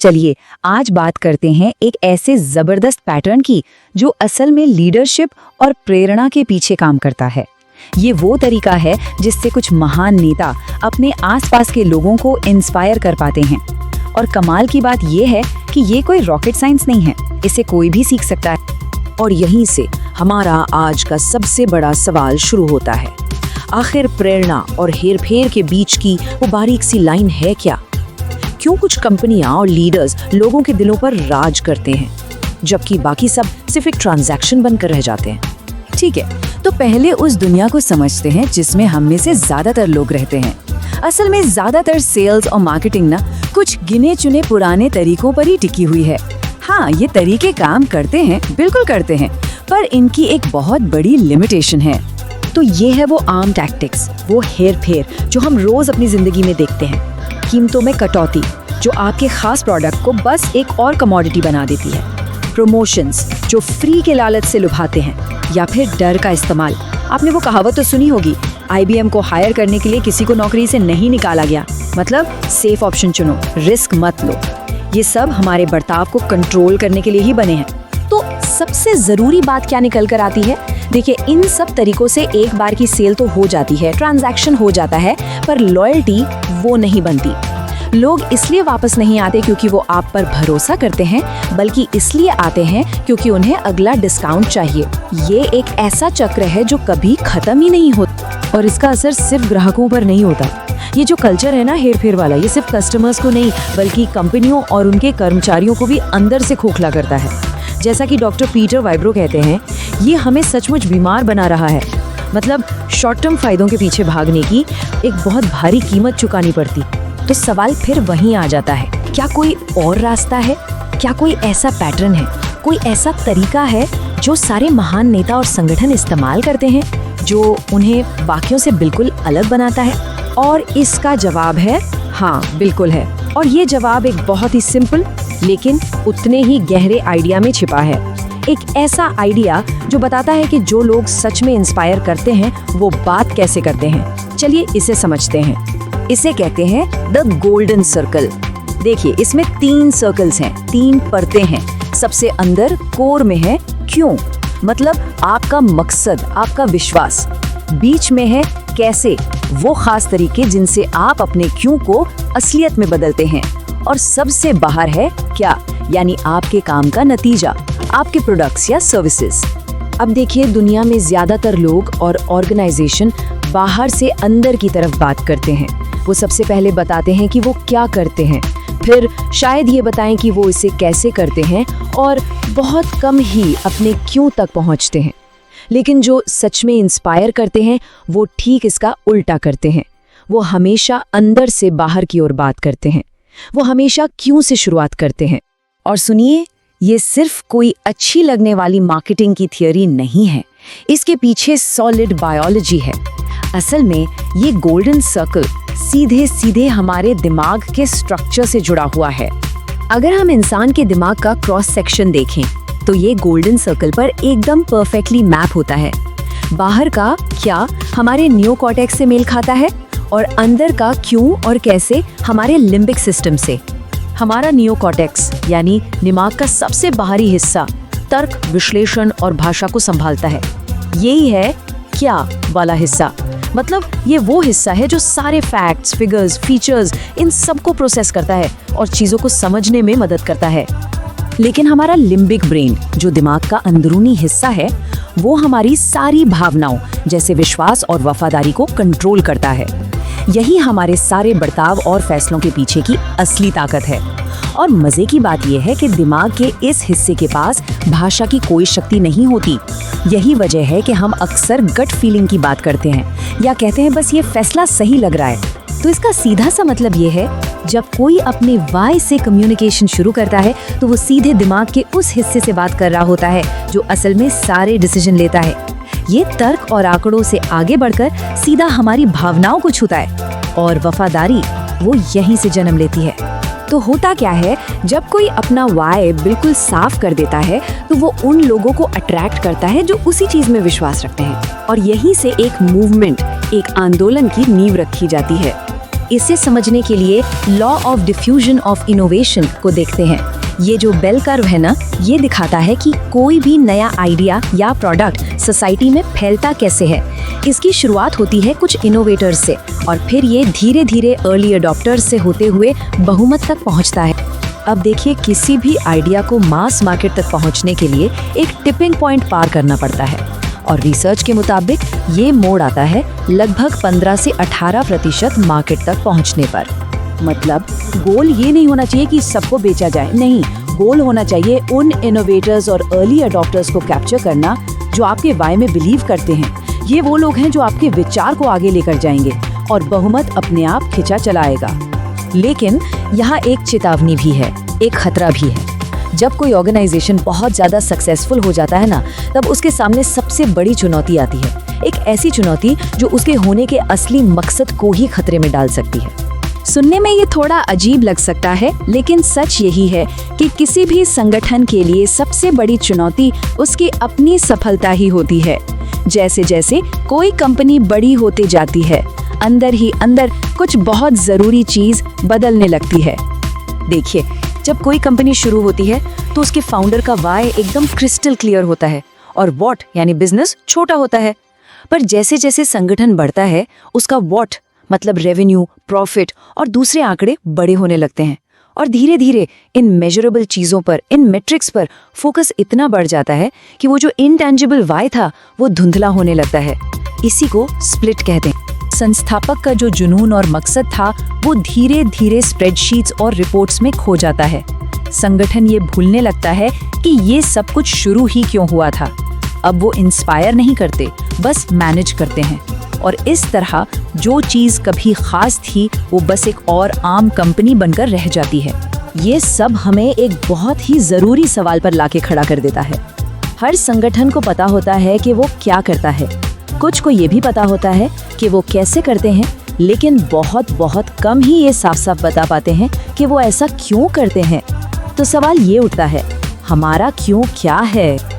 चलिए आज बात करते हैं एक ऐसे जबरदस्त पैटर्न की जो असल में लीडरशिप और प्रेरणा के पीछे काम करता है। ये वो तरीका है जिससे कुछ महान नेता अपने आसपास के लोगों को इंस्पायर कर पाते हैं। और कमाल की बात ये है कि ये कोई रॉकेट साइंस नहीं है, इसे कोई भी सीख सकता है। और यहीं से हमारा आज का सबसे बड़ा सवाल शुरू होता है। आखिर प्रेरणा और हेरफेर के बीच की वो बारीक सी लाइन है क्या? क्यों कुछ कंपनियां और लीडर्स लोगों के दिलों पर राज करते हैं जबकि बाकी सब सिर्फ एक ट्रांजैक्शन बनकर रह जाते हैं? ठीक है, तो पहले उस दुनिया को समझते हैं जिसमें हम में से ज्यादातर लोग रहते हैं। असल में ज्यादातर सेल्स और मार्केटिंग ना कुछ गिने चुने पुराने तरीकों पर ही टिकी हुई है। हाँ, ये तरीके काम करते हैं, बिल्कुल करते हैं, पर इनकी एक बहुत बड़ी लिमिटेशन है। तो ये है वो आम टैक्टिक्स, वो हेर फेर जो हम रोज अपनी जिंदगी में देखते हैं। कीमतों में कटौती जो आपके खास प्रोडक्ट को बस एक और कमोडिटी बना देती है। प्रमोशंस जो फ्री के लालच से लुभाते हैं, या फिर डर का इस्तेमाल। आपने वो कहावत तो सुनी होगी, IBM को हायर करने के लिए किसी को नौकरी से नहीं निकाला गया, मतलब सेफ ऑप्शन चुनो, रिस्क मत लो। ये सब हमारे बर्ताव को कंट्रोल करने के लिए ही बने हैं। तो सबसे जरूरी बात क्या निकल कर आती है? देखिए, इन सब तरीकों से एक बार की सेल तो हो जाती है, ट्रांजैक्शन हो जाता है, पर लॉयल्टी वो नहीं बनती। लोग इसलिए वापस नहीं आते क्योंकि वो आप पर भरोसा करते हैं, बल्कि इसलिए आते हैं क्योंकि उन्हें अगला डिस्काउंट चाहिए। ये एक ऐसा चक्र है जो कभी खत्म ही नहीं होता, और इसका असर सिर्फ ग्राहकों पर नहीं होता। ये जो कल्चर है ना हेर फेर वाला, ये सिर्फ कस्टमर्स को नहीं बल्कि कंपनियों और उनके कर्मचारियों को भी अंदर से खोखला करता है। जैसा कि डॉक्टर पीटर वाइब्रो कहते हैं, ये हमें सचमुच बीमार बना रहा है। मतलब शॉर्ट टर्म फायदों के पीछे भागने की एक बहुत भारी कीमत चुकानी पड़ती। तो सवाल फिर वहीं आ जाता है, क्या कोई और रास्ता है? क्या कोई ऐसा पैटर्न है, कोई ऐसा तरीका है जो सारे महान नेता और संगठन इस्तेमाल करते हैं, जो उन्हें बाकियों से बिल्कुल अलग बनाता है? और इसका जवाब है हाँ, बिल्कुल है। और ये जवाब एक बहुत ही सिंपल लेकिन उतने ही गहरे आइडिया में छिपा है। एक ऐसा आइडिया जो बताता है कि जो लोग सच में इंस्पायर करते हैं वो बात कैसे करते हैं। चलिए इसे समझते हैं। इसे कहते हैं द गोल्डन सर्कल। देखिए, इसमें 3 सर्कल्स हैं, 3 परतें हैं। सबसे अंदर कोर में है क्यों, मतलब आपका मकसद, आपका विश्वास। बीच में है कैसे, वो खास तरीके जिनसे आप अपने क्यों को असलियत में बदलते हैं। और सबसे बाहर है क्या, यानी आपके काम का नतीजा, आपके प्रोडक्ट्स या सर्विसेज। अब देखिए, दुनिया में ज्यादातर लोग और ऑर्गेनाइजेशन बाहर से अंदर की तरफ बात करते हैं। वो सबसे पहले बताते हैं कि वो क्या करते हैं, फिर शायद ये बताएं कि वो इसे कैसे करते हैं, और बहुत कम ही अपने क्यों तक पहुंचते हैं। लेकिन जो सच में इंस्पायर करते हैं वो ठीक इसका उल्टा करते हैं। वो हमेशा अंदर से बाहर की ओर बात करते हैं। वो हमेशा क्यों से शुरुआत करते हैं। और सुनिए, ये सिर्फ कोई अच्छी लगने वाली मार्केटिंग की थियरी नहीं है, इसके पीछे सॉलिड बायोलॉजी है। असल में ये गोल्डन सर्कल सीधे सीधे हमारे दिमाग के स्ट्रक्चर से जुड़ा हुआ है। अगर हम इंसान के दिमाग का क्रॉस सेक्शन देखें तो ये गोल्डन सर्कल पर एकदम परफेक्टली मैप होता है। बाहर का क्या हमारे नियोकॉर्टेक्स से मेल खाता है, और अंदर का क्यों और कैसे हमारे लिम्बिक सिस्टम से। हमारा नियोकॉर्टेक्स यानी दिमाग का सबसे बाहरी हिस्सा तर्क, विश्लेषण और भाषा को संभालता है। यही है क्या वाला हिस्सा, मतलब ये वो हिस्सा है जो सारे फैक्ट्स, फिगर्स, फीचर्स, इन सबको प्रोसेस करता है और चीजों को समझने में मदद करता है। लेकिन हमारा लिम्बिक ब्रेन, जो दिमाग का अंदरूनी हिस्सा है, वो हमारी सारी भावनाओं जैसे विश्वास और वफादारी को कंट्रोल करता है। यही हमारे सारे बर्ताव और फैसलों के पीछे की असली ताकत है। और मजे की बात यह है कि दिमाग के इस हिस्से के पास भाषा की कोई शक्ति नहीं होती। यही वजह है कि हम अक्सर गट फीलिंग की बात करते हैं या कहते हैं बस ये फैसला सही लग रहा है। तो इसका सीधा सा मतलब ये है, जब कोई अपने वाई से कम्युनिकेशन शुरू करता है तो वो सीधे दिमाग के उस हिस्से से बात कर रहा होता है जो असल में सारे डिसीजन लेता है। ये तर्क और आंकड़ों से आगे बढ़कर सीधा हमारी भावनाओं को छूता है, और वफादारी वो यहीं से जन्म लेती है। तो होता क्या है, जब कोई अपना वाई बिल्कुल साफ कर देता है तो वो उन लोगों को अट्रैक्ट करता है जो उसी चीज में विश्वास रखते हैं, और यहीं से एक मूवमेंट, एक आंदोलन की नींव रखी जाती है। इसे समझने के लिए law of diffusion of innovation को देखते हैं। ये जो बेल कर्व है ना, ये दिखाता है कि कोई भी नया आइडिया या प्रोडक्ट सोसाइटी में फैलता कैसे है। इसकी शुरुआत होती है कुछ इनोवेटर्स से और फिर ये धीरे धीरे अर्ली अडॉप्टर्स से होते हुए बहुमत तक पहुंचता है। अब देखिए, किसी भी आइडिया को मास मार्केट तक पहुंचने के लिए एक टिपिंग पॉइंट पार करना पड़ता है और रिसर्च के मुताबिक ये मोड़ आता है लगभग 15 से 18% मार्केट तक पहुंचने पर। मतलब गोल ये नहीं होना चाहिए कि सबको बेचा जाए, नहीं, गोल होना चाहिए उन इनोवेटर्स और अर्ली अडॉप्टर्स को कैप्चर करना जो आपके वाई में बिलीव करते हैं। ये वो लोग हैं जो आपके विचार को आगे लेकर जाएंगे और बहुमत अपने आप खिंचा चलाएगा। लेकिन यहाँ एक चेतावनी भी है, एक खतरा भी है। जब कोई ऑर्गेनाइजेशन बहुत ज़्यादा सक्सेसफुल हो जाता है ना, तब उसके सामने सबसे बड़ी चुनौती आती है। एक ऐसी चुनौती जो उसके होने के असली मकसद को ही खतरे में डाल सकती है। सुनने में ये थोड़ा अजीब लग सकता है, लेकिन सच यही है कि किसी भी संगठन के लिए सबसे बड़ी चुनौती उसकी अपनी सफलता ही होती है। जैसे जैसे कोई कंपनी बड़ी होती जाती है, अंदर ही अंदर कुछ बहुत ज़रूरी चीज़ बदलने लगती है। देखिए, जब कोई कंपनी शुरू होती है तो उसके फाउंडर का वाई एकदम क्रिस्टल क्लियर होता है और व्हाट यानी बिजनेस छोटा होता है। पर जैसे जैसे संगठन बढ़ता है, उसका व्हाट मतलब रेवेन्यू, प्रॉफिट और दूसरे आंकड़े बड़े होने लगते हैं और धीरे धीरे इन मेजरेबल चीज़ों पर, इन मेट्रिक्स पर फोकस इतना बढ़ जाता है कि वो जो इनटैंजिबल वाई था वो धुंधला होने लगता है। इसी को स्प्लिट कहते हैं। संस्थापक का जो जुनून और मकसद था वो धीरे धीरे स्प्रेडशीट्स और रिपोर्ट्स में खो जाता है। संगठन ये भूलने लगता है कि ये सब कुछ शुरू ही क्यों हुआ था। अब वो इंस्पायर नहीं करते, बस मैनेज करते हैं और इस तरह जो चीज़ कभी खास थी वो बस एक और आम कंपनी बनकर रह जाती है। ये सब हमें एक बहुत ही ज़रूरी सवाल पर लाके खड़ा कर देता है। हर संगठन को पता होता है कि वो क्या करता है, कुछ को ये भी पता होता है कि वो कैसे करते हैं, लेकिन बहुत बहुत कम ही ये साफ साफ बता पाते हैं कि वो ऐसा क्यों करते हैं। तो सवाल ये उठता है, हमारा क्यों क्या है?